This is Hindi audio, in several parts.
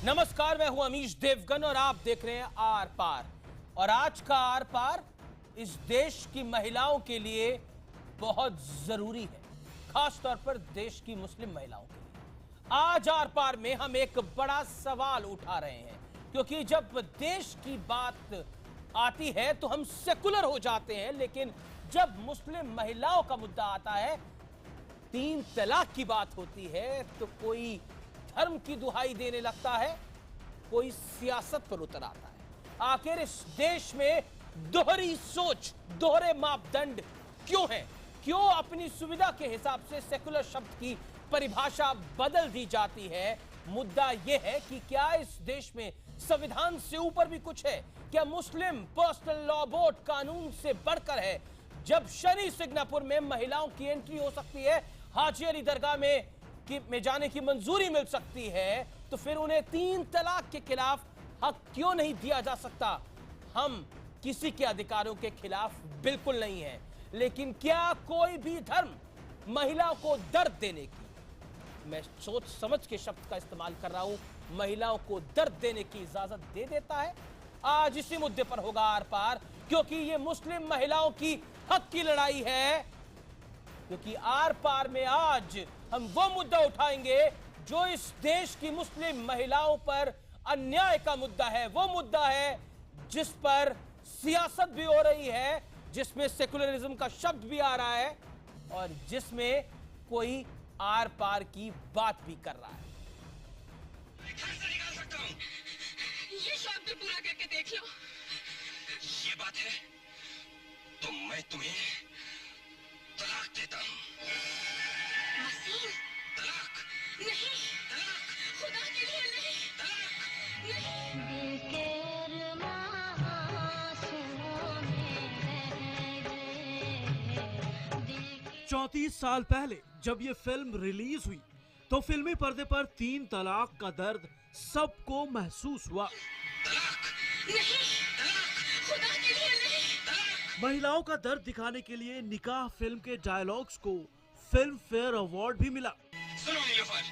नमस्कार, मैं हूं अमीश देवगन और आप देख रहे हैं आर पार। और आज का आर पार इस देश की महिलाओं के लिए बहुत जरूरी है, खास तौर पर देश की मुस्लिम महिलाओं के लिए। आज आर पार में हम एक बड़ा सवाल उठा रहे हैं, क्योंकि जब देश की बात आती है तो हम सेकुलर हो जाते हैं, लेकिन जब मुस्लिम महिलाओं का मुद्दा आता है, 3 तलाक की बात होती है, तो कोई धर्म की दुहाई देने लगता है, कोई सियासत पर उतर आता है। आखिर इस देश में दोहरी सोच, दोहरे मापदंड क्यों हैं? क्यों अपनी सुविधा के हिसाब से सेकुलर शब्द की परिभाषा बदल दी जाती है? मुद्दा यह है कि क्या इस देश में संविधान से ऊपर भी कुछ है? क्या मुस्लिम पर्सनल लॉ बोर्ड कानून से बढ़कर है? जब शनी सिग्नापुर में महिलाओं की एंट्री हो सकती है, हाजी अली दरगाह में जाने की मंजूरी मिल सकती है, तो फिर उन्हें 3 तलाक के खिलाफ हक क्यों नहीं दिया जा सकता? हम किसी के अधिकारों के खिलाफ बिल्कुल नहीं है, लेकिन क्या कोई भी धर्म महिलाओं को दर्द देने की, मैं सोच समझ के शब्द का इस्तेमाल कर रहा हूं, महिलाओं को दर्द देने की इजाजत दे देता है? आज इसी मुद्दे पर होगा आर पार, क्योंकि यह मुस्लिम महिलाओं की हक की लड़ाई है। क्योंकि आर पार में आज हम वो मुद्दा उठाएंगे जो इस देश की मुस्लिम महिलाओं पर अन्याय का मुद्दा है। वो मुद्दा है जिस पर सियासत भी हो रही है, जिसमें सेकुलरिज्म का शब्द भी आ रहा है और जिसमें कोई आर पार की बात भी कर रहा है। घर से निकाल सकता हूं। ये शब्द पूरा करके देख लो। ये बात है तो मैं तुम्हें तलाक देता हूं। वसीम, तलाक नहीं, तलाक, खुदा के लिए नहीं, तलाक नहीं। दिल के अरमां में रह गए। 34 साल पहले जब ये फिल्म रिलीज हुई तो फिल्मी पर्दे पर 3 तलाक का दर्द सबको महसूस हुआ। तलाक नहीं, तलाक, खुदा के लिए नहीं, तलाक। महिलाओं का दर्द दिखाने के लिए निकाह फिल्म के डायलॉग्स को फिल्म फेयर अवार्ड भी मिला। सुनो नीलूफर,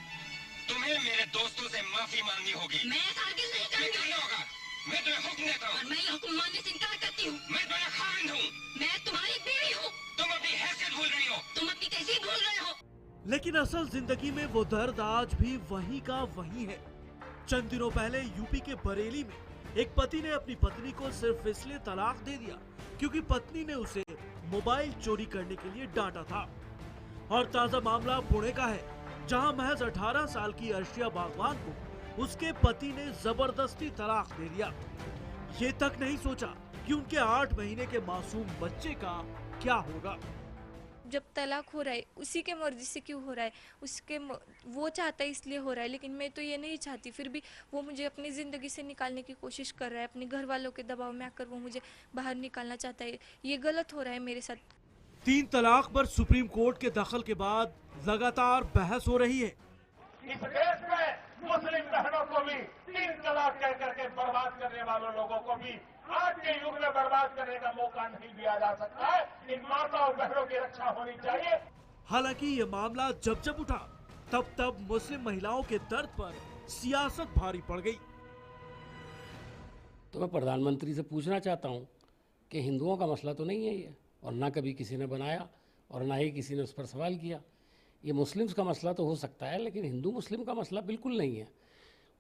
तुम्हें मेरे दोस्तों से माफी मांगनी होगी। मैं हरगिज़ नहीं करूंगी। करना होगा। मैं तुम्हें हुक्म देता हूँ। और मैं हुक्म मानने से इनकार करती हूँ। मैं तुम्हारा खाविंद हूँ। मैं तुम्हारी बीवी हूँ। तुम अपनी हैसियत भूल रही हो। तुम अपनी तहजीब भूल रहे हो। लेकिन असल जिंदगी में वो दर्द आज भी वही का वही है। चंद दिनों पहले यूपी के बरेली में एक पति ने अपनी पत्नी को सिर्फ इसलिए तलाक दे दिया क्योंकि पत्नी ने उसे मोबाइल चोरी करने के लिए डांटा था। और ताजा मामला पुणे का है, जहां महज 18 साल की अर्शिया बागवान को उसके पति ने जबरदस्ती तलाक दे दिया। ये तक नहीं सोचा कि उनके 8 महीने के मासूम बच्चे का क्या होगा। जब तलाक हो रहा है उसी के मर्जी से क्यों हो रहा है, वो चाहता है इसलिए हो रहा है, लेकिन मैं तो ये नहीं चाहती। फिर भी वो मुझे अपनी ज़िंदगी से निकालने की कोशिश कर रहा है, अपने घर वालों के दबाव में आकर वो मुझे बाहर निकालना चाहता है। ये गलत हो रहा है मेरे साथ। 3 तलाक पर सुप्रीम कोर्ट के दखल के बाद लगातार बहस हो रही है। इस देश में मुस्लिम बहनों को भी 3 तलाक कह करके बर्बाद करने वालों लोगों को भी आज के युग में बर्बाद करने का मौका नहीं दिया जा सकता है। इन माता और बहनों की रक्षा होनी चाहिए। हालांकि ये मामला जब जब उठा तब मुस्लिम महिलाओं के दर्द पर सियासत भारी पड़ गई। तो मैं प्रधानमंत्री से पूछना चाहता हूं कि हिंदुओं का मसला तो नहीं है ये, और ना कभी किसी ने बनाया और ना ही किसी ने उस पर सवाल किया। ये मुस्लिम्स का मसला तो हो सकता है, लेकिन हिंदू मुस्लिम का मसला बिल्कुल नहीं है।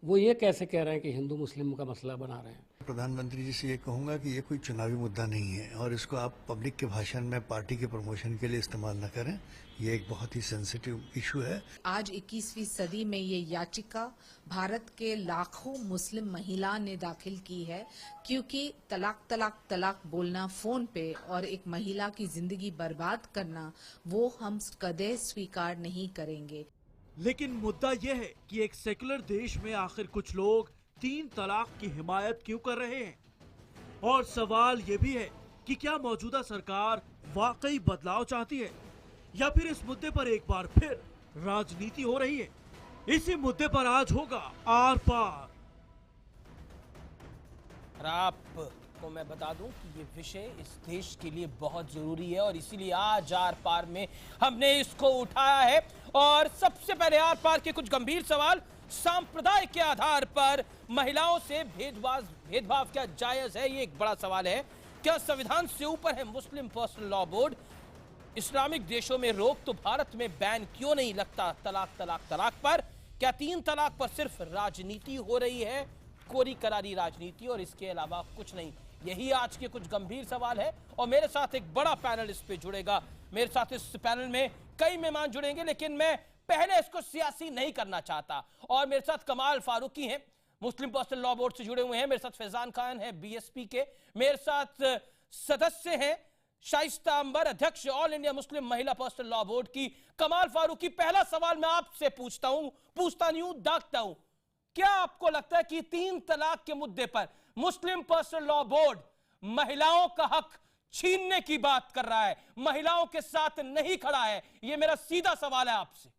वो ये कैसे कह रहे हैं कि हिंदू मुस्लिम का मसला बना रहे हैं? प्रधानमंत्री जी से ये कहूंगा कि ये कोई चुनावी मुद्दा नहीं है और इसको आप पब्लिक के भाषण में पार्टी के प्रमोशन के लिए इस्तेमाल न करें। ये एक बहुत ही सेंसिटिव इशू है। आज 21वीं सदी में ये याचिका भारत के लाखों मुस्लिम महिला ने दाखिल की है, क्योंकि तलाक तलाक तलाक बोलना फोन पे और एक महिला की जिंदगी बर्बाद करना, वो हम कदे स्वीकार नहीं करेंगे। लेकिन मुद्दा यह है कि एक सेकुलर देश में आखिर कुछ लोग 3 तलाक की हिमायत क्यों कर रहे हैं? और सवाल ये भी है कि क्या मौजूदा सरकार वाकई बदलाव चाहती है या फिर इस मुद्दे पर एक बार फिर राजनीति हो रही है? इसी मुद्दे पर आज होगा आर पार। और आपको मैं बता दूं कि ये विषय इस देश के लिए बहुत जरूरी है और इसीलिए आज आर पार में हमने इसको उठाया है। और सबसे पहले आर पार के कुछ गंभीर सवाल सांप्रदाय के आधार पर महिलाओं से भेदभाव क्या जायज है? ये एक बड़ा सवाल है। क्या संविधान से ऊपर है मुस्लिम पर्सनल लॉ बोर्ड? इस्लामिक देशों में रोक तो भारत में बैन क्यों नहीं लगता तलाक तलाक तलाक पर? क्या 3 तलाक पर सिर्फ राजनीति हो रही है, कोरी करारी राजनीति, और इसके अलावा कुछ नहीं? यही आज के कुछ गंभीर सवाल है और मेरे साथ एक बड़ा पैनल इस पे जुड़ेगा। मेरे साथ इस पैनल में कई मेहमान जुड़ेंगे, लेकिन मैं पहले इसको सियासी नहीं करना चाहता। और मेरे साथ कमाल फारूकी हैं, मुस्लिम पर्सनल लॉ बोर्ड से जुड़े हुए हैं। मेरे साथ फैजान खान है, बीएसपी के। मेरे साथ सदस्य हैं शाइस्ता अंबर, अध्यक्ष ऑल इंडिया मुस्लिम महिला पर्सनल लॉ बोर्ड की। कमाल फारूकी, पहला सवाल मैं आपसे पूछता नहीं हूं, दागता हूं। क्या आपको लगता है कि 3 तलाक के मुद्दे पर मुस्लिम पर्सनल लॉ बोर्ड महिलाओं का हक छीनने की बात कर रहा है, महिलाओं के साथ नहीं खड़ा है? यह मेरा सीधा सवाल है आपसे।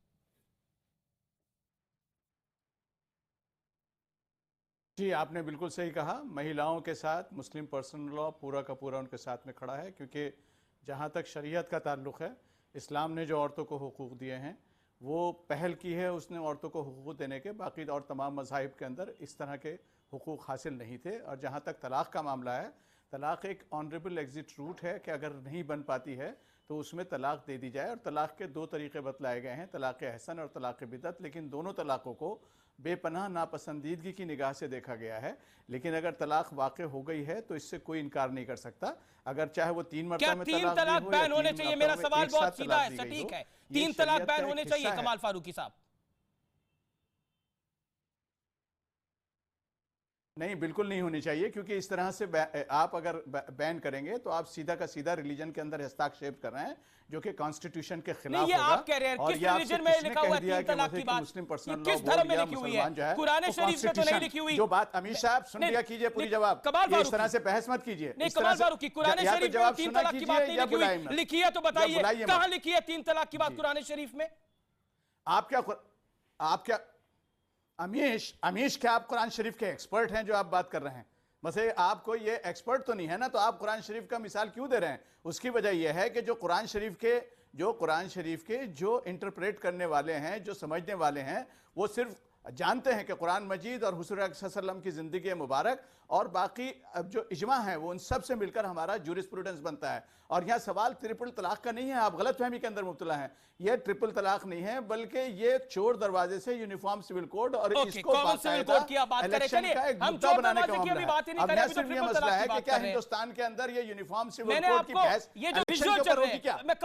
जी, आपने बिल्कुल सही कहा। महिलाओं के साथ मुस्लिम पर्सनल लॉ पूरा का पूरा उनके साथ में खड़ा है, क्योंकि जहाँ तक शरीयत का ताल्लुक़ है, इस्लाम ने जो औरतों को हुकूक दिए हैं वो पहल की है उसने औरतों को हुकूक देने के। बाकी और तमाम मज़ाहिब के अंदर इस तरह के हुकूक हासिल नहीं थे। और जहाँ तक तलाक़ का मामला है, तलाक़ एक ऑनरेबल एग्ज़िट रूट है कि अगर नहीं बन पाती है तो उसमें तलाक़ दे दी जाए। और तलाक़ के 2 तरीक़े बतलाए गए हैं, तलाक़ हसन और तलाक़ बिदअत। लेकिन दोनों तलाक़ों को बेपनाह नापसंदीदगी की निगाह से देखा गया है। लेकिन अगर तलाक वाक़ हो गई है तो इससे कोई इनकार नहीं कर सकता, अगर चाहे वो 3 मरतबा में तलाक बैन होने चाहिए? मेरा सवाल बहुत सीधा है, सटीक है। 3 तलाक बैन होने चाहिए कमाल फारूकी साहब? नहीं, बिल्कुल नहीं होनी चाहिए, क्योंकि इस तरह से आप अगर बैन करेंगे तो आप सीधा का सीधा रिलीजन के अंदर हस्तक्षेप कर रहे हैं, जो कि कॉन्स्टिट्यूशन के खिलाफ होगा। आप कह रहे हैं किस रिलीजन में लिखा हुआ है 3 तलाक की बात? मुस्लिम पर्सनल किस धर्म में लिखी हुई है? कुरान शरीफ में तो नहीं लिखी हुई। जो बात अमीर साहब सुन लिया कीजिए पूरी जवाब, इस तरह से बहस मत कीजिए। नहीं कमाल फारूकी, कुरान शरीफ में 3 तलाक की बात नहीं लिखी हुई। लिखी है तो बताइए कहां लिखी है 3 तलाक की बात कुरान शरीफ में? आप क्या अमीश क्या आप कुरान शरीफ के एक्सपर्ट हैं जो आप बात कर रहे हैं? बस आपको ये एक्सपर्ट तो नहीं है ना, तो आप कुरान शरीफ का मिसाल क्यों दे रहे हैं? उसकी वजह यह है कि जो कुरान शरीफ के जो इंटरप्रेट करने वाले हैं, जो समझने वाले हैं, वो सिर्फ जानते हैं कि कुरान मजीद और हुज़ूर अकरम सल्लल्लाहु अलैहि वसल्लम की ज़िंदगी मुबारक और बाकी अब जो इजमा है वो उन सब से मिलकर हमारा जूरिस्प्रूडेंस बनता है। और यहाँ सवाल ट्रिपल तलाक का नहीं है, आप गलतफहमी के अंदर मुब्तला हैं। ये ट्रिपल तलाक नहीं है, बल्कि ये चोर दरवाजे से यूनिफॉर्म सिविल कोड और इसको इलेक्शन का एक मुद्दा बनाने का मामला है। अब न सिर्फ ये मसला है कि क्या हिंदुस्तान के अंदर ये यूनिफॉर्म सिविल कोड की बहस इलेक्शन के ऊपर होगी क्या? मैं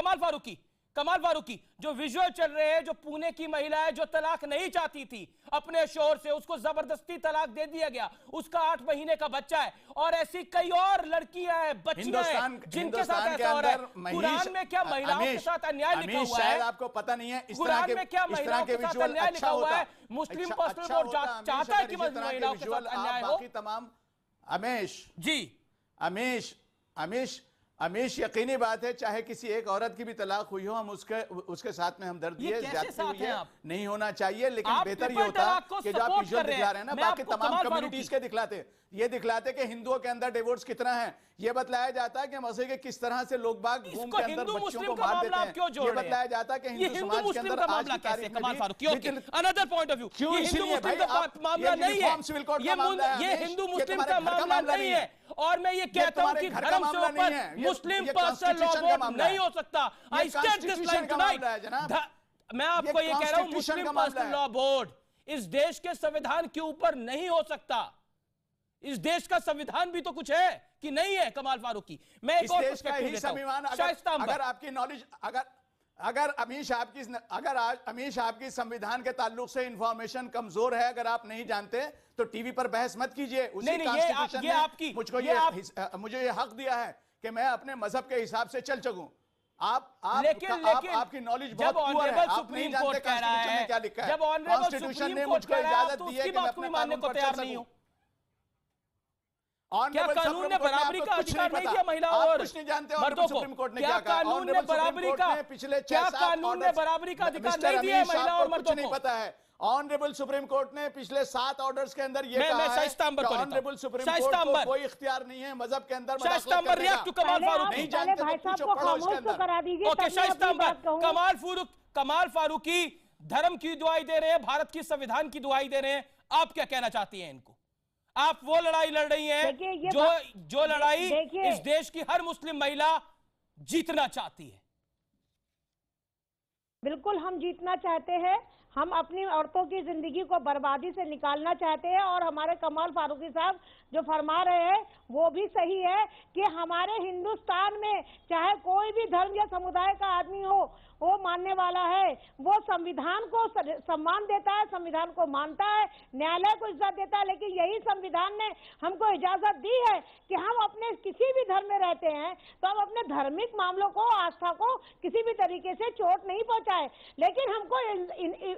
कमाल फारूकी जो विजुअल चल रहे हैं, जो पुणे की महिला है जो तलाक नहीं चाहती थी अपने शोहर से, उसको जबरदस्ती तलाक दे दिया गया, उसका 8 महीने का बच्चा है, और ऐसी कई और लड़कियां हैं, बच्चियां हैं जिनके साथ ऐसा हो रहा है। कुरान में क्या महिलाओं के साथ अन्याय लिखा हुआ है? आपको पता नहीं है कुरान में क्या महिलाओं के साथ अन्याय लिखा हुआ है? मुस्लिम पर्सनल बोर्ड चाहता है कि महिलाओं के साथ अन्याय हो? तमाम अमीश यकीनी बात है, चाहे किसी एक औरत की भी तलाक हुई हो, हम उसके साथ में हम दर्द दिए नहीं होना चाहिए। लेकिन बेहतर ये होता कि जो आप विजुअल दिखला रहे हैं ना, बाकी तमाम कम्युनिटीज के दिखलाते कि हिंदुओं के अंदर डिवोर्स कितना है, ये बतलाया जाता है कि मसीह के किस तरह से लोग बाग घूम के अंदर बच्चों को मार देते हैं। ये बतलाया जाता है कि हिंदू समाज के अंदर आज की तारीख में अनदर पॉइंट ऑफ व्यू, क्यों इसीलिए भाई मामला नहीं है, ये हिंदू मुस्लिम का मामला नहीं है। और मैं ये कहता हूं कि धर्म से ऊपर मुस्लिम पर्सनल लॉ बोर्ड नहीं हो सकता। आई स्टेट दिस लाइन टुनाइट। मैं आपको ये कह रहा हूं मुस्लिम पर्सनल लॉ बोर्ड इस देश के संविधान के ऊपर नहीं हो सकता। इस देश का संविधान भी तो कुछ है कि नहीं है कमाल फारूकी? मैं एक और अगर आपकी नॉलेज अगर अमीश आपकी संविधान के ताल्लुक से इंफॉर्मेशन कमजोर है, अगर आप नहीं जानते तो टीवी पर बहस मत कीजिए। मुझे ये हक दिया है कि मैं अपने मजहब के हिसाब से चल सकूं। आपकी नॉलेज बहुत पुअर है, आप नहीं जानते कॉन्स्टिट्यूशन में क्या लिखा है। कॉन्स्टिट्यूशन ने मुझको इजाजत दी है कि मैं अपने कानून पर चल सकूं। क्या कानून ने बराबरी का अधिकार नहीं दिया महिलाओं और मर्दों को? क्या कानून ने बराबरी का अधिकार नहीं दिया महिलाओं और मर्दों को? नहीं पता है। ऑनरेबल सुप्रीम कोर्ट ने पिछले 7 ऑर्डर्स के अंदर ये कहा है कि ऑनरेबल सुप्रीम कोर्ट को कोई इख्तियार नहीं है मजहब के अंदर मदाखलत करने का। नहीं जानते तो पूछो, पढ़ो इसके अंदर। ओके शाइस्ता अंबर, कमाल फारूकी धर्म की दुहाई दे रहे हैं, भारत की संविधान की दुहाई दे रहे हैं। आप क्या कहना चाहती हैं इनको? आप वो लड़ाई लड़ रही हैं जो लड़ाई इस देश की हर मुस्लिम महिला जीतना चाहती है। बिल्कुल हम जीतना चाहते हैं। हम अपनी औरतों की जिंदगी को बर्बादी से निकालना चाहते हैं और हमारे कमाल फारूकी साहब जो फरमा रहे हैं वो भी सही है कि हमारे हिंदुस्तान में चाहे कोई भी धर्म या समुदाय का आदमी हो, वो मानने वाला है, वो संविधान को सम्मान देता है, संविधान को मानता है, न्यायालय को इज्जत देता है। लेकिन यही संविधान ने हमको इजाजत दी है कि हम अपने किसी भी धर्म में रहते हैं तो हम अपने धार्मिक मामलों को, आस्था को किसी भी तरीके से चोट नहीं पहुंचाए। लेकिन हमको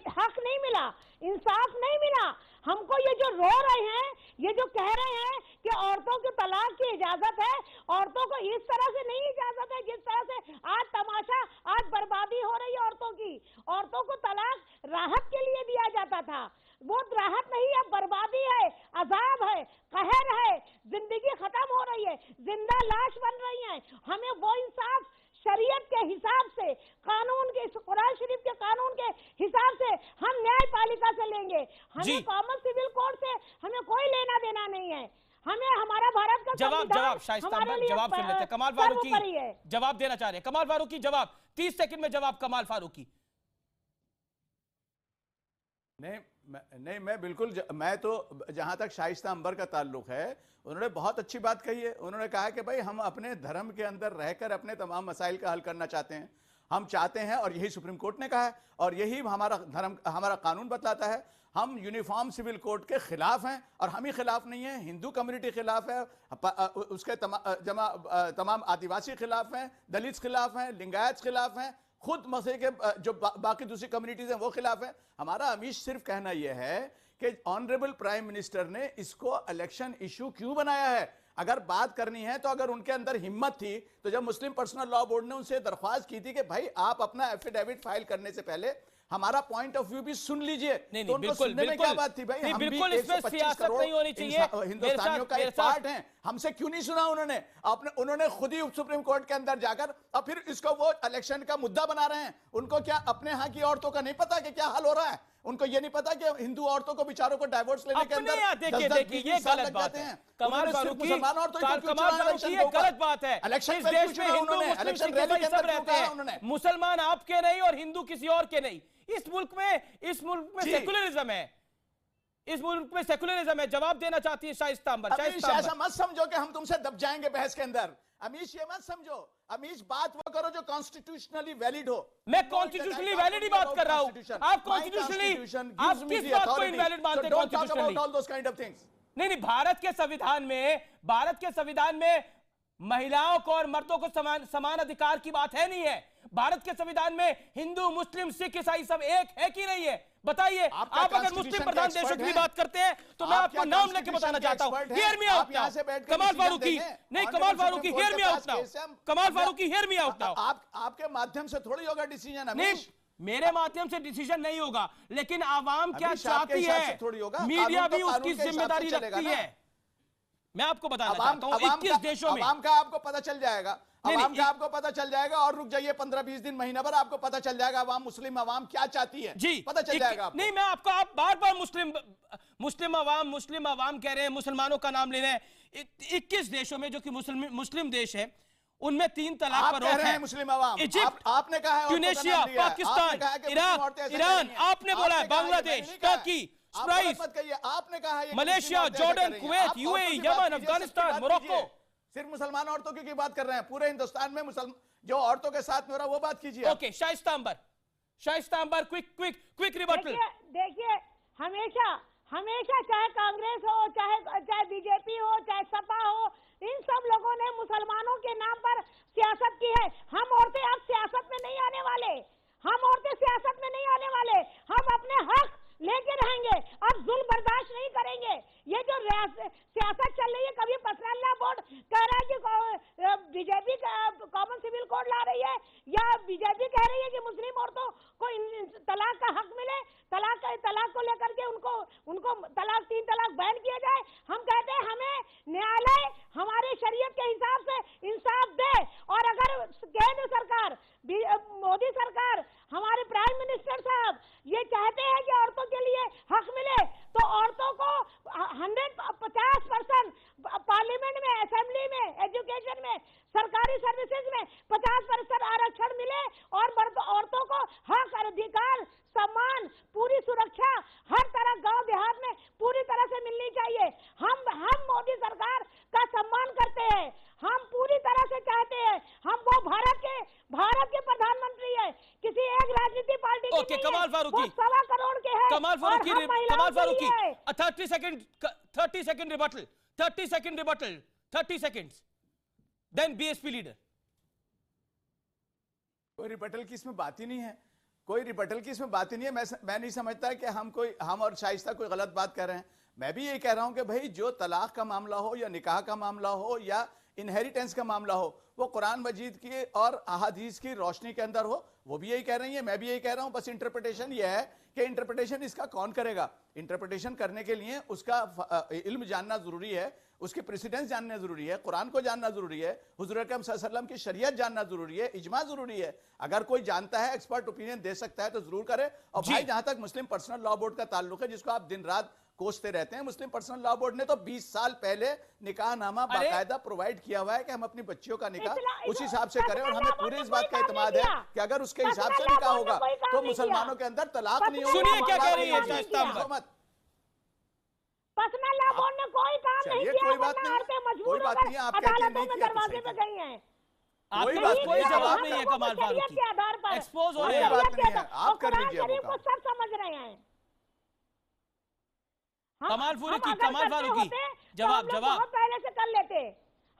हक नहीं मिला, इंसाफ नहीं मिला। हमको ये जो रो रहे हैं, ये जो कह रहे हैं कि औरतों के तलाक की इजाजत है, औरतों को इस तरह से नहीं इजाजत है जिस तरह से आज तमाशा, आज बर्बादी हो रही है औरतों की। औरतों को तलाक राहत के लिए दिया जाता था, वो राहत नहीं, अब बर्बादी है, अजाब है, कहर है, जिंदगी खत्म हो रही है, जिंदा लाश बन रही है। हमें वो इंसाफ शरीयत के हिसाब से, कानून के, कुरान शरीफ के कानून के हिसाब से हम न्यायपालिका से लेंगे। हमें कॉमन सिविल कोड से हमें कोई लेना देना नहीं है। हमें हमारा भारत का जवाब शाइस्ता जवाब सुन लेते। कमाल फारूकी जवाब देना चाह रहे हैं। कमाल फारूकी जवाब, 30 सेकंड में जवाब। कमाल फारूकी। नहीं, मैं बिल्कुल, मैं तो जहां तक शाइस्ता अंबर का ताल्लुक है, उन्होंने बहुत अच्छी बात कही है। उन्होंने कहा कि भाई हम अपने धर्म के अंदर रहकर अपने तमाम मसाइल का हल करना चाहते हैं, हम चाहते हैं, और यही सुप्रीम कोर्ट ने कहा है और यही हमारा धर्म, हमारा कानून बतलाता है। हम यूनिफॉर्म सिविल कोड के खिलाफ हैं और हम ही खिलाफ नहीं है, हिंदू कम्युनिटी खिलाफ है, उसके तमाम आदिवासी खिलाफ हैं, दलित खिलाफ हैं, लिंगायत खिलाफ हैं, खुद मसले के जो बाकी दूसरी कम्युनिटीज हैं वो खिलाफ है। हमारा अमीश सिर्फ कहना यह है कि ऑनरेबल प्राइम मिनिस्टर ने इसको इलेक्शन इशू क्यों बनाया है। अगर बात करनी है तो अगर उनके अंदर हिम्मत थी तो जब मुस्लिम पर्सनल लॉ बोर्ड ने उनसे दरख्वास्त की थी कि भाई आप अपना एफिडेविट फाइल करने से पहले हमारा पॉइंट ऑफ व्यू भी सुन लीजिए, नहीं, तो बिल्कुल, में क्या बात थी भाई, हम बिल्कुल भी इसमें सियासत नहीं होनी चाहिए, हिंदुस्तानियों का एक पार्ट है, हमसे क्यों नहीं सुना उन्होंने? उन्होंने खुद ही सुप्रीम कोर्ट के अंदर जाकर और फिर इसको वो इलेक्शन का मुद्दा बना रहे हैं। उनको क्या अपने यहाँ की औरतों का नहीं पता कि क्या हाल हो रहा है? उनको ये नहीं पता कि हिंदू औरतों को बेचारों को डाइवोर्स लेने के अंदर देखिए ये गलत बात है। कमाल फारूकी ये गलत बात है। इस देश में हिंदू मुस्लिम सब रहते हैं, मुसलमान आपके नहीं और हिंदू किसी और के नहीं। इस मुल्क में सेकुलरिज्म है, इस मुल्क में सेकुलरिज्म है। जवाब देना चाहती है शाइस्ता अंबर। ऐसा मत समझो कि हम तुमसे दब जाएंगे बहस के अंदर। अमीश ये मत समझो, अमीश बात वो करो जो कॉन्स्टिट्यूशनली वैलिड हो। मैं कॉन्स्टिट्यूशनली वैलिड ही बात कर रहा हूं। आप कॉन्स्टिट्यूशनली आप किस बात को इनवैलिड मानते हैं? कॉन्स्टिट्यूशनली नहीं, भारत के संविधान में महिलाओं को और मर्दों को समान अधिकार की बात है, नहीं है। भारत के संविधान में हिंदू, मुस्लिम, सिख, ईसाई सब एक है कि नहीं है? बताइए। आप अगर मुस्लिम प्रधान देशों की बात करते हैं तो मैं आपको नाम लेके बताना चाहता हूं। Hear me out now. Kamal Farooqui नहीं, Kamal Farooqui hear me out now. Kamal Farooqui hear me out now. आपके माध्यम से थोड़ी होगा डिसीजन। नहीं, मेरे माध्यम से डिसीजन नहीं होगा, लेकिन आवाम क्या चाहती है मीडिया भी उसकी जिम्मेदारी रखती है। मैं आपको बताना चाहता हूं 21 देशों में आवाम का आपको पता चल जाएगा, आवाम का आपको पता चल जाएगा। और रुक जाइए 15-20 दिन, महीना भर, आपको पता चल जाएगा आवाम, मुस्लिम आवाम क्या चाहती है जी, पता चल जाएगा आपको। नहीं, मैं आपको, आप बार बार मुस्लिम आवाम कह रहे हैं, मुसलमानों का नाम ले रहे हैं। 21 देशों में जो कि मुस्लिम देश है उनमें 3 तलाक पर रोक है। मुस्लिम आवाम, इजिप्ट, आपने कहा है, ट्यूनीशिया, पाकिस्तान, इराक, ईरान, आपने बोला है, बांग्लादेश, टर्की, आपने कहा है Malaysia, Jordan, Kuwait, UAE, Yemen, Afghanistan, Morocco. सिर्फ मुसलमान औरतों की बात कर रहे हैं, पूरे हिंदुस्तान में जो औरतों के साथ हो रहा है वो बात कीजिए। ओके, शाइस्ता अंबर क्विक रिबटल। देखिए, हमेशा चाहे कांग्रेस हो, चाहे बीजेपी हो, चाहे सपा हो, इन सब लोगों ने मुसलमानों के नाम पर सियासत की है। हम औरतें अब सियासत में नहीं आने वाले, हम अपने हक लेके रहेंगे, अब जुल्म बर्दाश्त नहीं करेंगे। ये जो सियासत चल रही है, कभी पर्सनल लॉ बोर्ड कह रहा है कि बीजेपी कॉमन सिविल कोड ला रही है, या बीजेपी बीजेपी कह रही है कि मुस्लिम औरतों को तलाक का हक मिले, तलाक को लेकर के उनको तलाक 3 तलाक बैन किया जाए। हम कहते हैं हमें न्यायालय हमारी शरीयत के हिसाब से इंसाफ दे, और अगर केंद्र सरकार, मोदी सरकार, हमारे प्राइम मिनिस्टर साहब ये चाहते हैं कि औरतों के लिए हक मिले, तो औरतों को 50% पार्लियामेंट में, असेंबली में, एजुकेशन में, सरकारी सर्विसेज में 50% आरक्षण मिले, और औरतों को हक, अधिकार, सम्मान, पूरी सुरक्षा हर तरह गांव देहात में पूरी तरह से मिलनी चाहिए। हम मोदी सरकार का सम्मान करते हैं, हम पूरी तरह से चाहते हैं, हम वो भारत के प्रधानमंत्री है, किसी एक राजनीतिक पार्टी की नहीं कमाल है, फारूकी, वो 1.25 करोड़ के हैं। Kamal Farooqui, 30 second rebuttal, 30 seconds, then BSP leader. कोई रिबटल की इसमें बात ही नहीं है, कोई रिबटल की इसमें बात ही नहीं है। मैं नहीं समझता कि हम और शाइस्ता कोई गलत बात कर रहे हैं। मैं भी ये कह रहा हूं कि भाई जो तलाक का मामला हो, या निकाह का मामला हो, या इनहेरिटेंस का मामला हो, वो कुरान मजीद की और अहादीस की रोशनी के अंदर हो। वो भी यही कह रही है, मैं भी यही कह रहा हूं। बस इंटरप्रिटेशन ये है कि इंटरप्रिटेशन इसका कौन करेगा। इंटरप्रिटेशन करने के लिए उसका इल्म जानना जरूरी है, उसके प्रेसिडेंस जानना जरूरी है, कुरान को जानना जरूरी है, हुजूर अकरम सल्लल्लाहु अलैहि वसल्लम की शरीयत जानना जरूरी है, इजमा जरूरी है। अगर कोई जानता है, एक्सपर्ट ओपिनियन दे सकता है तो जरूर करे। और भाई जहां तक मुस्लिम पर्सनल लॉ बोर्ड का ताल्लुक है, जिसको आप दिन रात कोसते रहते हैं, मुस्लिम पर्सनल लॉ बोर्ड ने तो 20 साल पहले निकाहनामा बाकायदा प्रोवाइड किया हुआ है कि हम अपनी बच्चियों का निकाह उस हिसाब से करें, और हमें पूरी इस बात का इत्मीनान है कि अगर उसके हिसाब से निकाह होगा तो मुसलमानों के अंदर तलाक नहीं होगा। सुनिए क्या कह रही है पर्सनल लॉ बोर्ड ने कोई काम नहीं किया, कोई बात नहीं है, आप कहते हैं नहीं किया, दरवाजे पे गई हैं। कोई जवाब नहीं है कमाल फारूकी, के आधार पर एक्सपोज हो रहे हैं आप कर लीजिए, को सब समझ रहे हैं। कमाल फारूकी जवाब बहुत पहले से कर लेते।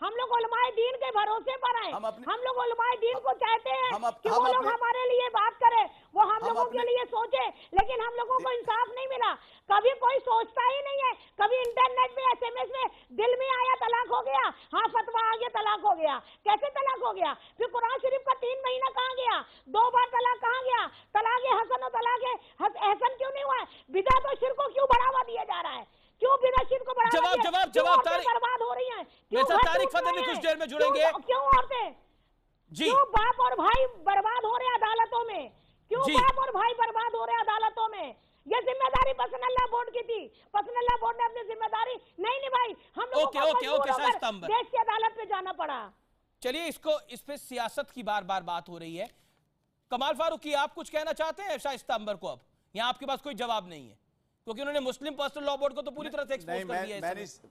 हम लोग उलमाए दीन के भरोसे पर हैं, हम लोग उलमाए दीन को चाहते हैं कि वो लोग हमारे लिए बात करें, वो हम लोगों के लिए सोचे, लेकिन हम लोगों को इंसाफ नहीं मिला। कभी कोई सोचता ही नहीं है, कभी इंटरनेट में SMS में दिल में आया तलाक हो गया, हाँ फतवा आ गया तलाक हो गया। कैसे तलाक हो गया? फिर कुरान शरीफ का 3 महीना कहाँ गया? 2 बार तलाक कहाँ गया? तलाक हसन और तलाक एहसन क्यों नहीं हुआ? बिदअत और शिर्क को क्यों बढ़ावा दिया जा रहा है? क्यों बिना शिर्क को बढ़ावा जवाब बर्बाद हो रही है? तारिक फतेह भी कुछ देर में जुड़ेंगे। क्यों औरतें, क्यों बाप और भाई बर्बाद हो रहे हैं अदालतों में? क्यों बाप और भाई बर्बाद हो रहे हैं अदालतों में? ये जिम्मेदारी पर्सनल लॉ बोर्ड की थी, पर्सनल लॉ बोर्ड ने अपनी जिम्मेदारी नहीं निभाई, हम लोगों को देश की अदालत पे जाना पड़ा। चलिए इस पे सियासत की बार बार बात हो रही है। कमाल फारूकी, आप कुछ कहना चाहते हैं शाइस्ता अंबर को? अब यहाँ आपके पास कोई जवाब नहीं है, क्योंकि उन्होंने मुस्लिम पर्सनल लॉ बोर्ड को तो पूरी तरह से एक्सपोज कर दिया है।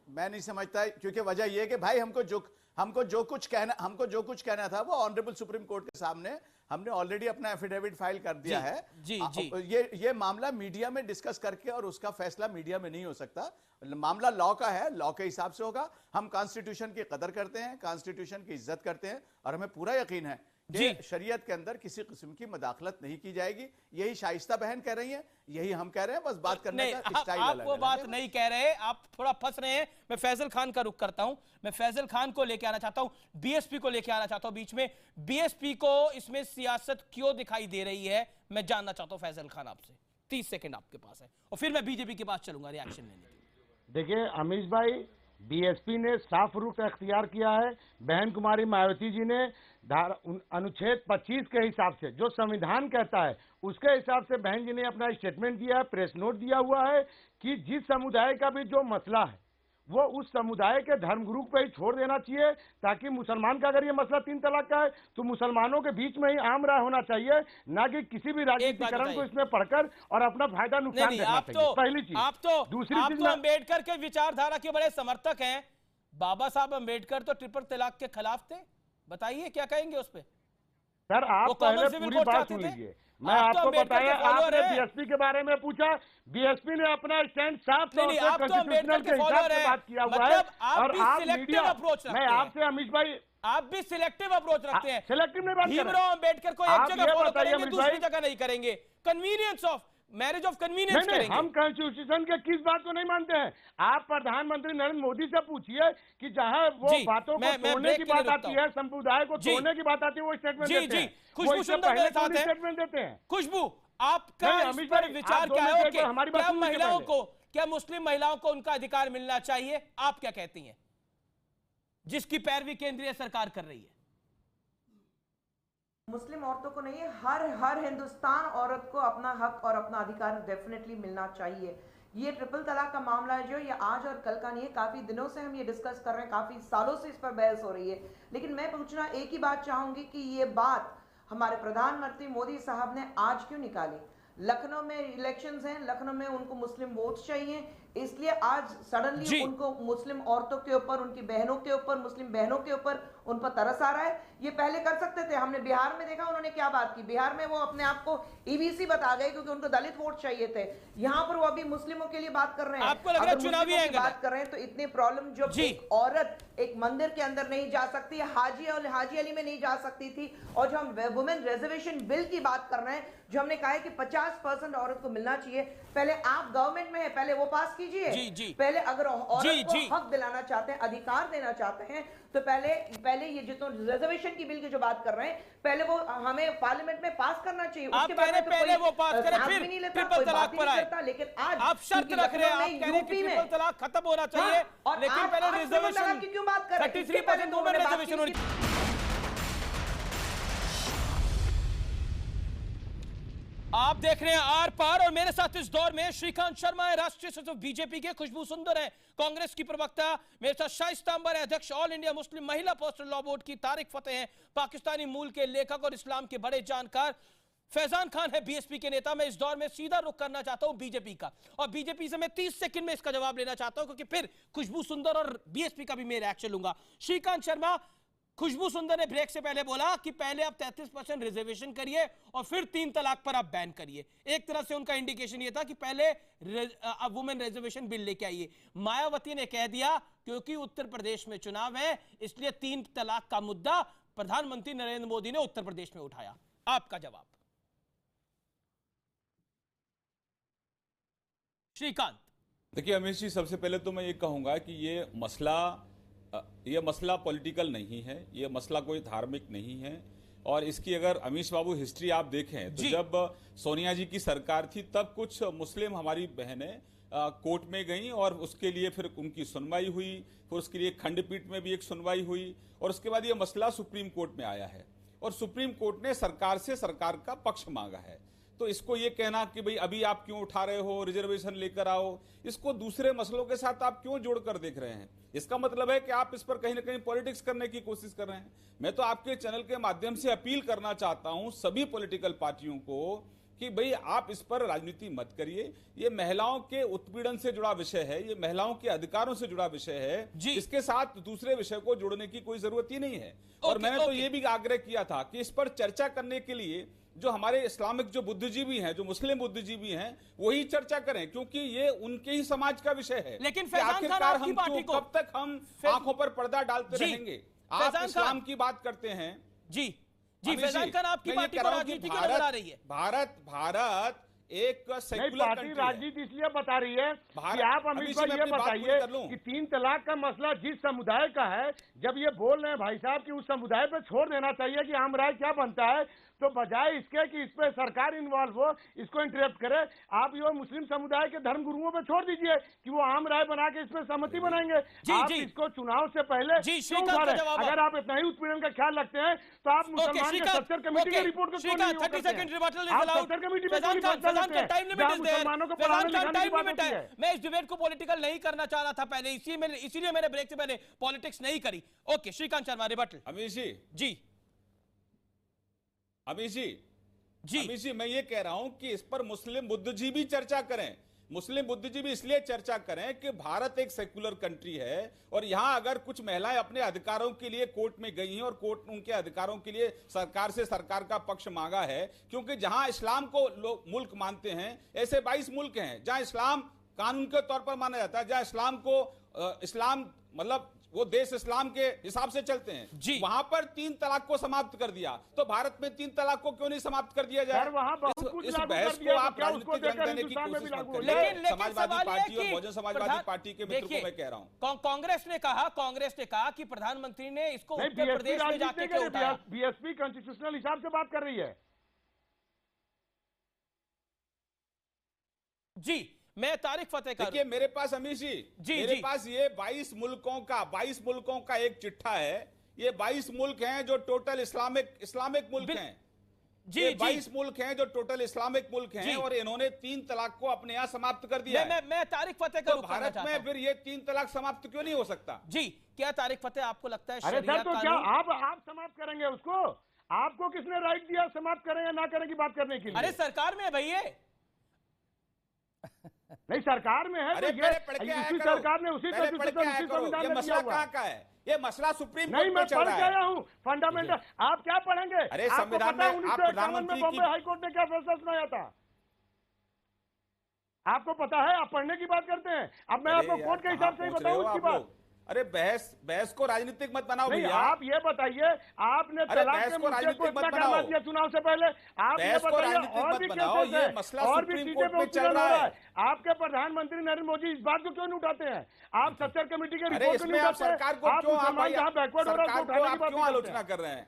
मैं नहीं समझता, क्योंकि वजह यह है कि भाई हमको जो कुछ कहना था वो ऑनरेबल सुप्रीम कोर्ट के सामने हमने ऑलरेडी अपना एफिडेविट फाइल कर दिया है। ये मामला मीडिया में डिस्कस करके और उसका फैसला मीडिया में नहीं हो सकता। मामला लॉ का है, लॉ के हिसाब से होगा। हम कॉन्स्टिट्यूशन की कदर करते हैं, कॉन्स्टिट्यूशन की इज्जत करते हैं, और हमें पूरा यकीन है कि शरीयत के अंदर किसी किस्म की मदाखलत नहीं की जाएगी। यही शाइस्ता बहन कह रही हैं, यही हम कह रहे हैं। बस बात करने का स्टाइल अलग है। आप वो बात नहीं कह रहे, आप थोड़ा फंस रहे हैं। मैं फैजल खान का रुख करता हूं, मैं फैजल खान को लेके आना चाहता हूं, बीएसपी को लेके आना चाहता हूं बीच में। बीएसपी को इसमें सियासत क्यों दिखाई दे रही है, मैं जानना चाहता हूं फैजल खान आपसे। 30 सेकंड आपके पास है, और फिर मैं बीजेपी के पास चलूंगा रिएक्शन लेने के लिए। देखिए अमीश भाई, बीएसपी ने साफ रुख अख्तियार किया है। बहन कुमारी मायावती जी ने अनुच्छेद 25 के हिसाब से, जो संविधान कहता है उसके हिसाब से बहन जी ने अपना स्टेटमेंट दिया है, प्रेस नोट दिया हुआ है कि जिस समुदाय का भी जो मसला है वो उस समुदाय के धर्मगुरु पे ही छोड़ देना चाहिए, ताकि मुसलमान का अगर ये मसला 3 तलाक का है तो मुसलमानों के बीच में ही आम राय होना चाहिए, ना कि किसी भी राजनीतिकरण को इसमें पढ़कर और अपना फायदा नुकसान करना चाहिए। पहली चीज। दूसरी चीज, अम्बेडकर के विचारधारा के बड़े समर्थक हैं। बाबा साहब अम्बेडकर तो ट्रिपल तलाक के खिलाफ थे, बताइए क्या कहेंगे उस पर? सर आप पहले पूरी बात सुन लीजिए। मैं आपको बताया, आपने बीएसपी के बारे में पूछा, बीएसपी ने अपना स्टैंड साफ तौर से कॉन्स्टिट्यूशनल के हिसाब से बात किया हुआ है। और आप मीडिया, मैं आपसे अमीश भाई, आप भी सिलेक्टिव अप्रोच रखते हैं। सिलेक्टिव में बात भीमराव अम्बेडकर को एक जगह फॉलो करेंगे, दूसरी जगह नहीं करेंगे। Convenience of marriage of convenience करेंगे। हम कॉन्स्टिट्यूशन के किस बात को नहीं मानते हैं? आप प्रधानमंत्री नरेंद्र मोदी से पूछिए कि जहां वो बातों को तोड़ने की बात आती है, संप्रदाय को तोड़ने की बात आती है, वो स्टेटमेंट देते हैं। खुशबू सुंदर मेरे साथ है। स्टेटमेंट देते हैं। खुशबू, आपका इस पर विचार क्या है? क्या महिलाओं को, क्या मुस्लिम महिलाओं को उनका अधिकार मिलना चाहिए? आप क्या कहती हैं, जिसकी पैरवी केंद्रीय सरकार कर रही है? मुस्लिम औरतों को नहीं है, हर हिंदुस्तान औरत को अपना हक और अपना अधिकार डेफिनेटली मिलना चाहिए। ये ट्रिपल तलाक का मामला है जो ये आज और कल का नहीं है, काफी दिनों से हम ये डिस्कस कर रहे हैं, काफी सालों से इस पर बहस हो रही है। लेकिन मैं पूछना एक ही बात चाहूंगी कि ये बात हमारे प्रधानमंत्री मोदी साहब ने आज क्यों निकाली? लखनऊ में इलेक्शंस हैं, लखनऊ में उनको मुस्लिम वोट चाहिए, इसलिए आज सडनली उनको मुस्लिम औरतों के ऊपर, उनकी बहनों के ऊपर, मुस्लिम बहनों के ऊपर उन पर तरस आ रहा है। ये पहले कर सकते थे। हमने बिहार में देखा उन्होंने क्या बात की। बिहार में वो अपने आप को ईबीसी बता गए क्योंकि उनको दलित वोट चाहिए थे। यहाँ पर वो अभी मुस्लिमों के लिए बात कर रहे हैं। आपको लग रहा है चुनावी की बात कर रहे हैं तो इतने प्रॉब्लम जो एक औरत एक मंदिर के अंदर नहीं जा सकती, हाजी अली में नहीं जा सकती थी, और जो हम वुमेन रिजर्वेशन बिल की बात कर रहे हैं, जो हमने कहा है कि 50% औरत को मिलना चाहिए, पहले आप गवर्नमेंट में है, पहले वो पास कीजिए। पहले अगर औरत को हक दिलाना चाहते हैं, अधिकार देना चाहते हैं, तो पहले ये जितना रिजर्वेशन की बिल की जो बात कर रहे हैं, पहले वो हमें पार्लियामेंट में पास करना चाहिए। उसके बाद तो पहले वो पास करें, फिर ट्रिपल तलाक पर आए। लेकिन आज आप शर्त रख रहे हैं, आप कह रहे हैं कि ट्रिपल तलाक खत्म होना चाहिए, लेकिन पहले रिजर्वेशन की क्यों बात कर रहे हैं? 33% वुमेन रिजर्वेशन होनी चाहिए। आप देख रहे हैं आर पार, और मेरे साथ इस दौर में श्रीकांत शर्मा है, राष्ट्रीय सचिव बीजेपी के, खुशबू सुंदर है कांग्रेस की प्रवक्ता, मेरे साथ शाइस्ता अंबर है, अध्यक्ष ऑल इंडिया मुस्लिम महिला पर्सनल लॉ बोर्ड की, तारिक फतेह हैं पाकिस्तानी मूल के लेखक और इस्लाम के बड़े जानकार, फैजान खान है बीएसपी के नेता। मैं इस दौर में सीधा रुख करना चाहता हूं बीजेपी का, और बीजेपी से मैं 30 सेकंड में इसका जवाब लेना चाहता हूं, क्योंकि फिर खुशबू सुंदर और बीएसपी का भी मैं रिएक्शन लूंगा। श्रीकांत शर्मा, खुशबू सुंदर ने ब्रेक से पहले बोला कि पहले आप 33% रिजर्वेशन करिए और फिर 3 तलाक पर आप बैन करिए। एक तरह से उनका इंडिकेशन ये था कि पहले वुमेन रिजर्वेशन बिल लेके आइए। मायावती ने कह दिया क्योंकि उत्तर प्रदेश में चुनाव है, इसलिए 3 तलाक का मुद्दा प्रधानमंत्री नरेंद्र मोदी ने उत्तर प्रदेश में उठाया। आपका जवाब श्रीकांत? देखिए अमीश जी, सबसे पहले तो मैं ये कहूंगा कि ये मसला पॉलिटिकल नहीं है, ये मसला कोई धार्मिक नहीं है। और इसकी अगर अमीश बाबू हिस्ट्री आप देखें तो जब सोनिया जी की सरकार थी तब कुछ मुस्लिम हमारी बहनें कोर्ट में गईं और उसके लिए फिर उनकी सुनवाई हुई, फिर उसके लिए खंडपीठ में भी एक सुनवाई हुई, और उसके बाद ये मसला सुप्रीम कोर्ट में आया है और सुप्रीम कोर्ट ने सरकार से सरकार का पक्ष मांगा है। तो इसको ये कहना कि भाई अभी आप क्यों उठा रहे हो, रिजर्वेशन लेकर आओ, इसको दूसरे मसलों के साथ आप क्यों जोड़कर देख रहे हैं? इसका मतलब है कि आप इस पर कहीं ना कहीं पॉलिटिक्स करने की कोशिश कर रहे हैं। मैं तो आपके चैनल के माध्यम से अपील करना चाहता हूं सभी पॉलिटिकल पार्टियों को कि भाई आप इस पर राजनीति मत करिए। ये महिलाओं के उत्पीड़न से जुड़ा विषय है, ये महिलाओं के अधिकारों से जुड़ा विषय है, इसके साथ दूसरे विषय को जोड़ने की कोई जरूरत ही नहीं है। और मैंने तो ये भी आग्रह किया था कि इस पर चर्चा करने के लिए जो हमारे इस्लामिक जो बुद्धिजीवी हैं, जो मुस्लिम बुद्धिजीवी हैं, वही चर्चा करें, क्योंकि ये उनके ही समाज का विषय है। लेकिन आखिरकार हम कब तक हम आंखों पर पर्दा डालते रहेंगे? आप इस्लाम की बात करते हैं जी फैजान खान, आपकी पार्टी को राजनीति क्यों नजर आ रही है? भारत एक सेक्युलर पार्टी राजनीति इसलिए बता रही है कि आप अमित को ये बताइए कि 3 तलाक का मसला जिस समुदाय का है, जब ये बोल रहे हैं भाई साहब कि उस समुदाय पे छोड़ देना चाहिए कि आम राय क्या बनता है, तो बजाय इसके कि इस पे सरकार इन्वॉल्व हो, इसको इंटरप्ट करे, आप ये मुस्लिम समुदाय के धर्म गुरुओं पे छोड़ दीजिए कि वो आम राय बना के इस पे सहमति बनाएंगे। आप इसको चुनाव से पहले क्यों उठा रहे हैं? अगर आप इतना ही उत्पीड़न का ख्याल रखते हैं तो आप मुसलमान के सत्तर कमेटी की रिपोर्ट को क्यों नहीं करते हैं? आप सत्तर कमेटी में क्यों नहीं मुसलमानों को पढ़ाने लिखाने की बात होती है? मैं इस डिबेट को पॉलिटिकल नहीं करना चाह रहा था पहले, इसीलिए मैंने ब्रेक से पहले पॉलिटिक्स नहीं करी। Okay Shrikant Sharma, rebuttal. अमीश जी अमीश जी, मैं ये कह रहा हूं कि इस पर मुस्लिम बुद्धिजीवी चर्चा करें। मुस्लिम बुद्धिजीवी इसलिए चर्चा करें कि भारत एक सेक्युलर कंट्री है और यहां अगर कुछ महिलाएं अपने अधिकारों के लिए कोर्ट में गई हैं और कोर्ट उनके अधिकारों के लिए सरकार से सरकार का पक्ष मांगा है, क्योंकि जहां इस्लाम को लोग मुल्क मानते हैं, ऐसे 22 मुल्क हैं जहां इस्लाम कानून के तौर पर माना जाता है, जहां इस्लाम को इस्लाम मतलब वो देश इस्लाम के हिसाब से चलते हैं जी, वहां पर 3 तलाक को समाप्त कर दिया, तो भारत में 3 तलाक को क्यों नहीं समाप्त कर दिया जाए? वहां बहुत कुछ इस लागू बहस कर दिया, को आप क्या उसको राजनीतिक रंग देकर देने की हिंदुस्तान में कोशिश भी मत लागू करिए। लेकिन समाजवादी सवाल पार्टी ये और कि बहुजन समाजवादी पार्टी के मित्रों को मैं कह रहा हूं, कांग्रेस ने कहा कि प्रधानमंत्री ने इसको नहीं, उत्तर प्रदेश में जाके क्यों उठाया? बीएसपी कॉन्स्टिट्यूशनल हिसाब से बात कर रही है। जी, मैं तारिक फतेह का, देखिए मेरे पास अमीश जी मेरे पास ये 22 मुल्कों का एक चिट्ठा है। ये 22 मुल्क हैं जो टोटल इस्लामिक मुल्क हैं। जी, 22 मुल्क हैं जो टोटल इस्लामिक मुल्क हैं, और इन्होंने 3 तलाक को अपने यहाँ समाप्त कर दिया है। मैं तारिक फतेह का तो भारत में फिर ये 3 तलाक समाप्त क्यों नहीं हो सकता? जी, क्या तारिक फतेह आपको लगता है अरे शरिया सर, तो क्या आप समाप्त करेंगे उसको? आपको किसने राइट दिया समाप्त करें या ना करें की बात करने के लिए? अरे सरकार में है भैया, नहीं सरकार में है। अरे तो पहले पढ़ के आया उसी करो, सरकार ने उसी पहले पढ़ के आया करो। ये मसला कहाँ का है? ये मसला सुप्रीम कोर्ट नहीं, मैं में चल पढ़ रहा के है। आया हूँ फंडामेंटल। आप क्या पढ़ेंगे? अरे आपको संविधान पता है में आप 1951 में प्रधानमंत्री बॉम्बे हाई कोर्ट ने क्या फैसला सुनाया था? आपको पता है? आप पढ़ने की बात करते हैं। अब मैं आपको कोर्ट के हिसाब से ही बताऊं उसकी बात। अरे बहस को राजनीतिक मत बनाओ नहीं, भैया। आप ये बताइए, आपने तलाक के मुद्दे को इतना करवा दिया चुनाव से पहले। आप ये बताइए, और भी केसेस हैं, और भी चीजें पे चल रहा है। आपके प्रधानमंत्री नरेंद्र मोदी इस बात को क्यों नहीं उठाते हैं? आप सत्तर कमेटी के रिपोर्ट को नहीं उठाते? सरकार को आप मुसलमान जहां बैकवर्ड हो रहा है उसको उठाने की बात क्यों आलोचना कर रहे हैं?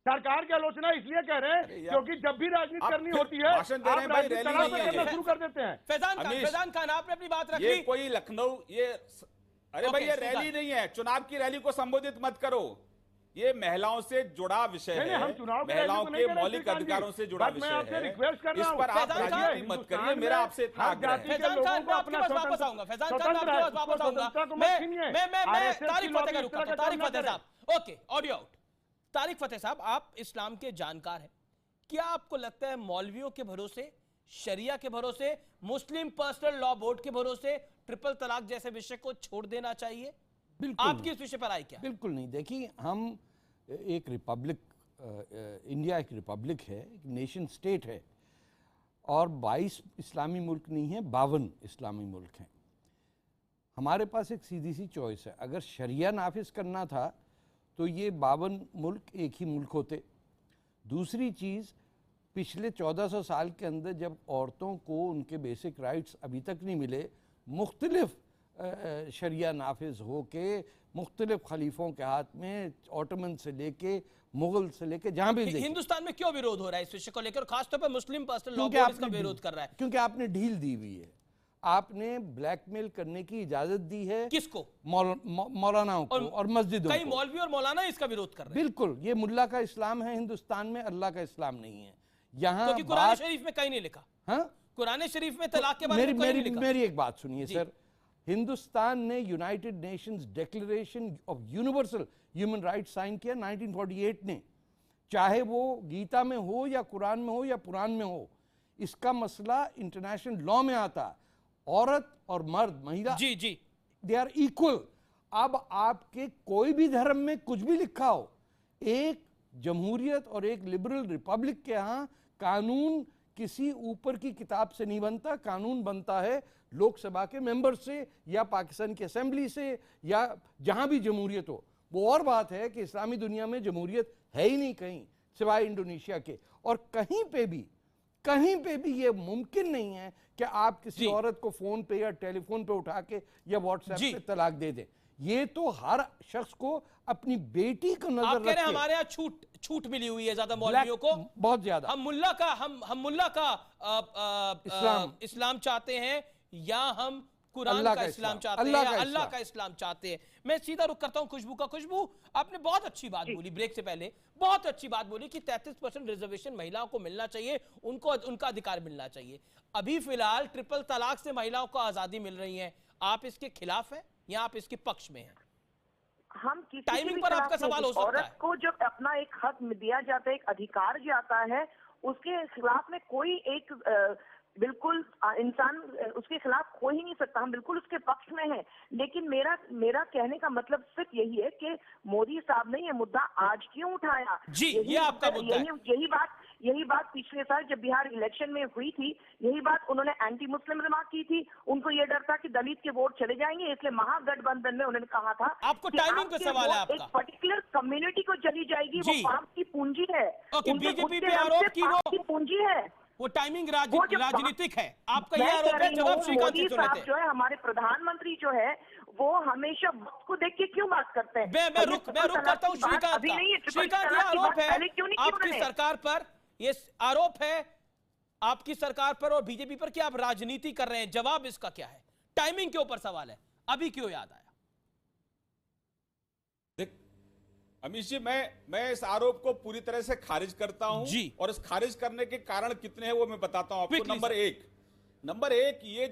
सरकार की आलोचना इसलिए कह रहे हैं क्योंकि जब भी राजनीति करनी होती है आप राजनीति करना शुरू कर देते हैं। फैजान खान, आपने अपनी बात रखी। ये कोई लखनऊ अरे भाई ये रैली नहीं है, चुनाव की रैली को संबोधित मत करो। ये महिलाओं से जुड़ा विषय है, महिलाओं के मौलिक अधिकारों से जुड़ा विषय है। इस पर आप राजनीति मत करिए, मेरा आपसे इतना आग्रह है। फैजान खान, मैं आपके पास वापस आऊंगा। फैजान खान, मैं आपके पास वापस आऊंगा। मैं तारिक फतेह का रुका था। तारिक फतेह साहब, ओके, ऑडियो आउट। तारिक फतेह साहब, आप इस्लाम के जानकार हैं, क्या आपको लगता है मौलवियों के भरोसे, शरिया के भरोसे, मुस्लिम पर्सनल लॉ बोर्ड के भरोसे ट्रिपल तलाक जैसे विषय को छोड़ देना चाहिए? बिल्कुल आपकी इस विषय पर राय क्या? बिल्कुल नहीं। देखिए, हम एक रिपब्लिक, इंडिया एक रिपब्लिक है, एक नेशन स्टेट है, और 22 इस्लामी मुल्क नहीं है, 52 इस्लामी मुल्क हैं। हमारे पास एक सीधी सी चॉइस है। अगर शरिया नाफिज करना था तो ये 52 मुल्क एक ही मुल्क होते। दूसरी चीज़, पिछले 1400 साल के अंदर जब औरतों को उनके बेसिक राइट्स अभी तक नहीं मिले, मुख्तलिफ शरिया नाफिज हो के मुख्तलिफ खलीफों के हाथ में, ऑटोमन से लेके मुगल से लेके जहां भी हिंदुस्तान में क्यों विरोध हो रहा है इस विषय को लेकर, खासतौर पर मुस्लिम पर्सनल लॉ बोर्ड इसका विरोध कर रहा है? क्योंकि आपने ढील दी हुई है। आपने ब्लैकमेल करने की इजाजत दी है। किसको? मौलानाओं को और मस्जिदों को। कई मौलवी और मौलाना इसका विरोध कर रहे हैं। बिल्कुल, ये मुल्ला का इस्लाम है हिंदुस्तान में, अल्लाह का इस्लाम नहीं है। यहाँ क्योंकि कुरान शरीफ में कहीं नहीं लिखा। हाँ, कुरान शरीफ में तलाक के बारे में कहीं नहीं लिखा। मेरी एक बात सुनिए सर, हिंदुस्तान ने United Nations declaration of universal human rights sign किया 1948 ने। चाहे वो गीता में हो या कुरान में हो या पुराण में हो, इसका मसला इंटरनेशनल लॉ में आता। औरत और मर्द, महिला, जी दे आर इक्वल। अब आपके कोई भी धर्म में कुछ भी लिखा हो, एक जमहूरियत और एक लिबरल रिपब्लिक के यहाँ कानून किसी ऊपर की किताब से नहीं बनता। कानून बनता है लोकसभा के मेंबर से या पाकिस्तान की असेंबली से या जहां भी जमहूरियत हो। वो और बात है कि इस्लामी दुनिया में जमहूरियत है ही नहीं कहीं सिवाय इंडोनेशिया के, और कहीं पे भी ये मुमकिन नहीं है कि आप किसी औरत को फोन पे या टेलीफोन पे उठा के या व्हाट्सएप पे तलाक दे दें। ये तो हर शख्स को अपनी बेटी को नजर आप कह रहे हैं हमारे यहाँ छूट मिली हुई है ज्यादा मौलवियों को, बहुत ज्यादा। हम मुल्ला का इस्लाम चाहते हैं या हम कुरान का इस्लाम चाहते हैं या अल्लाह का इस्लाम चाहते हैं? मैं सीधा रुख करता हूं खुशबू का। खुशबू, आपने बहुत अच्छी बात बोली ब्रेक से पहले, बहुत अच्छी बात बोली कि 33% रिजर्वेशन महिलाओं को मिलना चाहिए, उनको उनका अधिकार मिलना चाहिए। अभी फिलहाल ट्रिपल तलाक से महिलाओं को आजादी मिल रही है, आप इसके खिलाफ हैं या आप इसके पक्ष में हैं? हम किसी टाइमिंग पर आपका सवाल हो सकता है। औरत को जब अपना एक हक दिया जाता है, एक अधिकार जाता है, उसके खिलाफ में कोई एक बिल्कुल इंसान उसके खिलाफ हो ही नहीं सकता। हम बिल्कुल उसके पक्ष में हैं। लेकिन मेरा कहने का मतलब सिर्फ यही है कि मोदी साहब ने ये मुद्दा आज क्यों उठाया। जी, ये आपका मुद्दा है। यही बात यही बात पिछले साल जब बिहार इलेक्शन में हुई थी, यही बात उन्होंने एंटी मुस्लिम रिमार्क की थी। उनको ये डर था कि दलित के वोट चले जाएंगे, इसलिए महागठबंधन में उन्होंने कहा था आपको टाइमिंग पे सवाल है आपका, एक पर्टिकुलर कम्युनिटी को चली जाएगी, वो पाप की पूंजी है। बीजेपी पे आरोप की वो पूंजी है, वो टाइमिंग राजनीतिक है। आपका ये आरोप है, जवाब श्रीकांत जी सुनते हैं। जो है हमारे प्रधानमंत्री जो है वो हमेशा वक्त को देख के क्यों बात करते हैं? मैं रुक करता हूँ श्रीकांत का। श्रीकांत, ये आरोप है आपकी सरकार पर, ये आरोप है आपकी सरकार पर और बीजेपी पर कि आप राजनीति कर रहे हैं। जवाब इसका क्या है? टाइमिंग के ऊपर सवाल है, अभी क्यों याद आया? अमित जी, मैं इस आरोप को पूरी तरह से खारिज करता हूं जी, और इस खारिज करने के कारण कितने हैं वो मैं बताता हूं आपको। नंबर एक, ये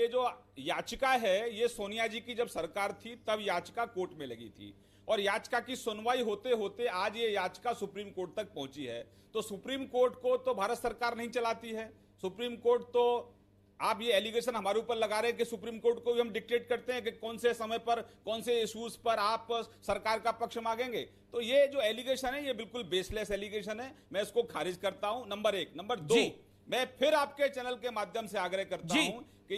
जो याचिका है, ये सोनिया जी की जब सरकार थी तब याचिका कोर्ट में लगी थी, और याचिका की सुनवाई होते होते आज ये याचिका सुप्रीम कोर्ट तक पहुंची है। तो सुप्रीम कोर्ट को तो भारत सरकार नहीं चलाती है। सुप्रीम कोर्ट तो, आप ये एलिगेशन हमारे ऊपर लगा रहे हैं कि सुप्रीम कोर्ट को भी हम डिक्टेट करते हैं कि कौन से समय पर कौन से इश्यूज पर आप सरकार का पक्ष मांगेंगे। तो ये जो एलिगेशन है ये बिल्कुल बेसलेस एलिगेशन है, मैं इसको खारिज करता हूं। नंबर एक। नंबर दो, मैं फिर आपके चैनल के माध्यम से आग्रह करता हूं कि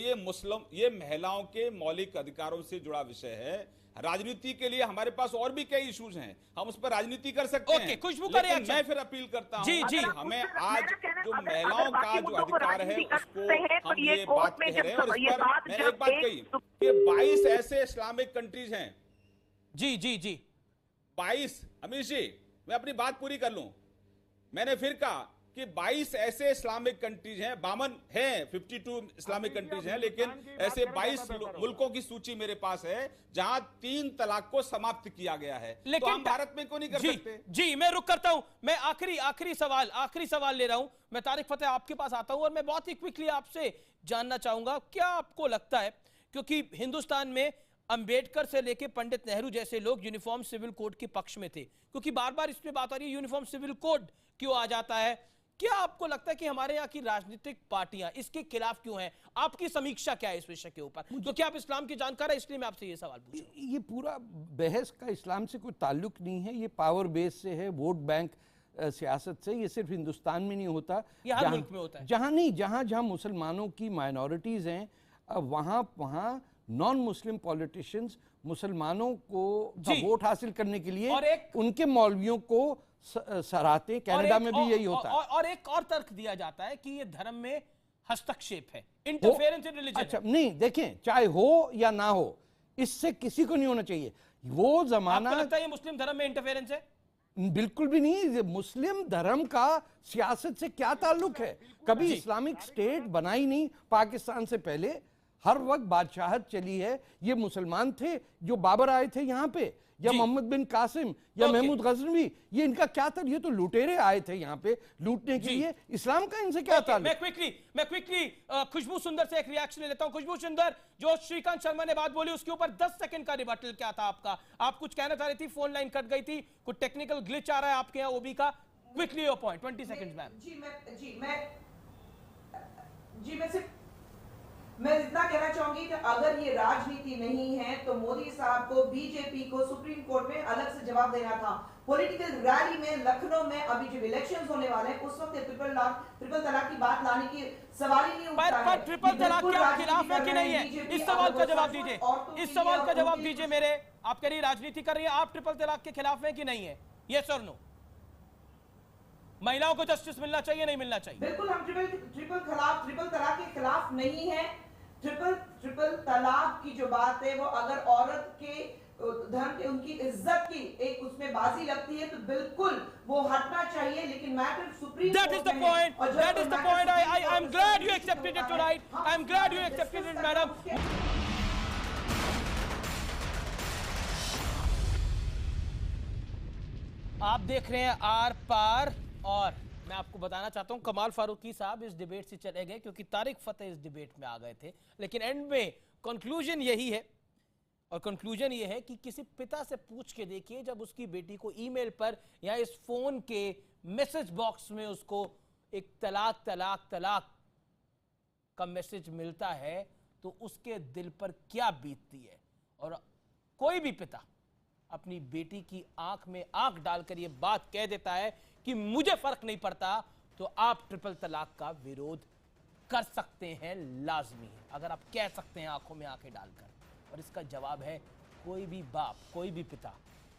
ये महिलाओं के मौलिक अधिकारों से जुड़ा विषय है। राजनीति के लिए हमारे पास और भी कई इश्यूज हैं, हम उस पर राजनीति कर सकते हैं। खुशबू लेकिन मैं फिर अपील करता हूं हमें आज जो महिलाओं का जो अधिकार है उसको हम ये बात कह रहे हैं, और इस पर मैंने एक बात कही कि 22 ऐसे इस्लामिक कंट्रीज हैं। जी 22। अमीर जी, मैं अपनी बात पूरी कर लूं। मैंने फिर कहा कि 22 ऐसे इस्लामिक कंट्रीज हैं, 52 हैं, 52 इस्लामिक कंट्रीज हैं, लेकिन ऐसे 22 मुल्कों की सूची मेरे पास है जहां 3 तलाक को समाप्त किया गया है। लेकिन तो हम भारत में क्यों नहीं कर सकते? जी मैं रुक करता हूं। मैं आखिरी सवाल ले रहा हूं। मैं तारिक फतेह आपके पास आता हूं और मैं बहुत ही क्विकली आपसे जानना चाहूंगा, क्या आपको लगता है, क्योंकि हिंदुस्तान में अंबेडकर से लेकर पंडित नेहरू जैसे लोग यूनिफॉर्म सिविल कोड के पक्ष में थे, क्योंकि बार बार इसमें बात आ रही है यूनिफॉर्म सिविल कोड क्यों आ जाता है, क्या आपको लगता है कि हमारे यहाँ की राजनीतिक पार्टियां इसके खिलाफ क्यों हैं? आपकी समीक्षा क्या है इस विषय के ऊपर? क्योंकि आप इस्लाम के जानकार हैं, इसलिए मैं आपसे ये सवाल पूछ रहा हूं। ये पूरा बहस का इस्लाम से कोई ताल्लुक नहीं है, ये पावर बेस से है, वोट बैंक सियासत से। ये सिर्फ हिंदुस्तान में नहीं होता, हर मुल्क में होता है। जहां मुसलमानों की माइनॉरिटीज हैं, वहां नॉन मुस्लिम पॉलिटिशियंस मुसलमानों को वोट हासिल करने के लिए उनके मौलवियों को सराहते। कनाडा में भी यही होता है। और एक और तर्क दिया जाता है कि ये धर्म में हस्तक्षेप है, इंटरफेरेंस इन रिलीजन। अच्छा, नहीं, देखें, चाहे हो या ना हो, इससे किसी को नहीं होना चाहिए। वो जमाना, आपको लगता है ये मुस्लिम धर्म में इंटरफेरेंस है? बिल्कुल भी नहीं। मुस्लिम धर्म का सियासत से क्या ताल्लुक है? कभी इस्लामिक स्टेट बनाई नहीं पाकिस्तान से पहले, हर वक्त बादशाहत चली है। ये मुसलमान थे जो बाबर आए थे यहाँ पे, या मोहम्मद बिन कासिम या महमूद गजनवी, ये इनका क्या था? ये तो लुटेरे आए थे यहाँ पे लूटने के लिए। इस्लाम का इनसे क्या था? मैं क्विकली खुशबू सुंदर से एक रिएक्शन ले लेता हूं। खुशबू सुंदर, जो श्रीकांत शर्मा ने बात बोली उसके ऊपर 10 सेकंड का रिबटल क्या था आपका? आप कुछ कहना चाह रही थी, फोन लाइन कट गई थी, कुछ टेक्निकल ग्लिच आ रहा है आपके यहाँ ओबी का। Quickly your point, 20 seconds ma'am. मैं इतना कहना चाहूंगी कि अगर ये राजनीति नहीं है तो मोदी साहब को, बीजेपी को सुप्रीम कोर्ट में अलग से जवाब देना था। पॉलिटिकल रैली में लखनऊ में अभी जब इलेक्शंस होने वाले हैं उस वक्त ट्रिपल तलाक की बात लाने की सवाल ही नहीं उठता है। ट्रिपल तलाक के आप खिलाफ है कि नहीं है? इस सवाल का जवाब दीजिए, इस सवाल का जवाब दीजिए मेरे। आप कह रही राजनीति कर रही है, आप ट्रिपल तलाक के खिलाफ है कि नहीं है? यस और नो? महिलाओं को जस्टिस मिलना चाहिए, नहीं मिलना चाहिए? बिल्कुल, हम ट्रिपल तलाक के खिलाफ नहीं है। ट्रिपल तलाक की जो बात है वो अगर औरत के धर्म के, उनकी इज्जत की एक उसमें बाजी लगती है तो बिल्कुल वो हटना चाहिए, लेकिन matter supreme That is the point. That is the point. I am glad you accepted it tonight. I am glad you accepted it, madam. आप देख रहे हैं आर पार, और मैं आपको बताना चाहता हूं कमाल फारूकी साहब इस डिबेट से चले गए क्योंकि तारिक फतेह इस डिबेट में आ गए थे, लेकिन एंड में कंक्लूजन यही है, और कंक्लूजन ये है कि किसी पिता से पूछ के देखिए, जब उसकी बेटी को ईमेल पर या इस फोन के मैसेज बॉक्स में उसको एक तलाक तलाक तलाक का मैसेज मिलता है तो उसके दिल पर क्या बीतती है। और कोई भी पिता अपनी बेटी की आंख में आंख डालकर यह बात कह देता है कि मुझे फर्क नहीं पड़ता तो आप ट्रिपल तलाक का विरोध कर सकते हैं, लाजमी है, अगर आप कह सकते हैं आंखों में आंखें डालकर। और इसका जवाब है कोई भी बाप, कोई भी पिता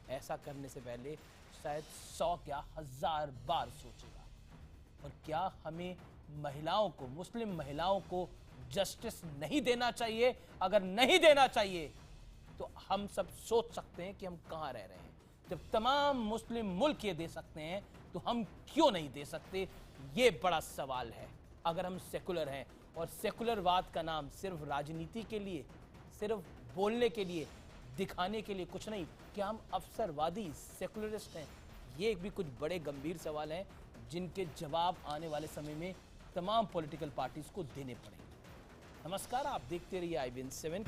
ऐसा करने से पहले शायद 100 क्या 1000 बार सोचेगा। और क्या हमें महिलाओं को, मुस्लिम महिलाओं को जस्टिस नहीं देना चाहिए? अगर नहीं देना चाहिए तो हम सब सोच सकते हैं कि हम कहां रह रहे हैं। जब तमाम मुस्लिम मुल्क ये दे सकते हैं तो हम क्यों नहीं दे सकते? ये बड़ा सवाल है। अगर हम सेकुलर हैं, और सेकुलरवाद का नाम सिर्फ राजनीति के लिए, सिर्फ बोलने के लिए, दिखाने के लिए कुछ नहीं, क्या हम अवसरवादी सेकुलरिस्ट हैं? ये भी कुछ बड़े गंभीर सवाल हैं जिनके जवाब आने वाले समय में तमाम पॉलिटिकल पार्टीज को देने पड़ेंगे। नमस्कार, आप देखते रहिए IBN7।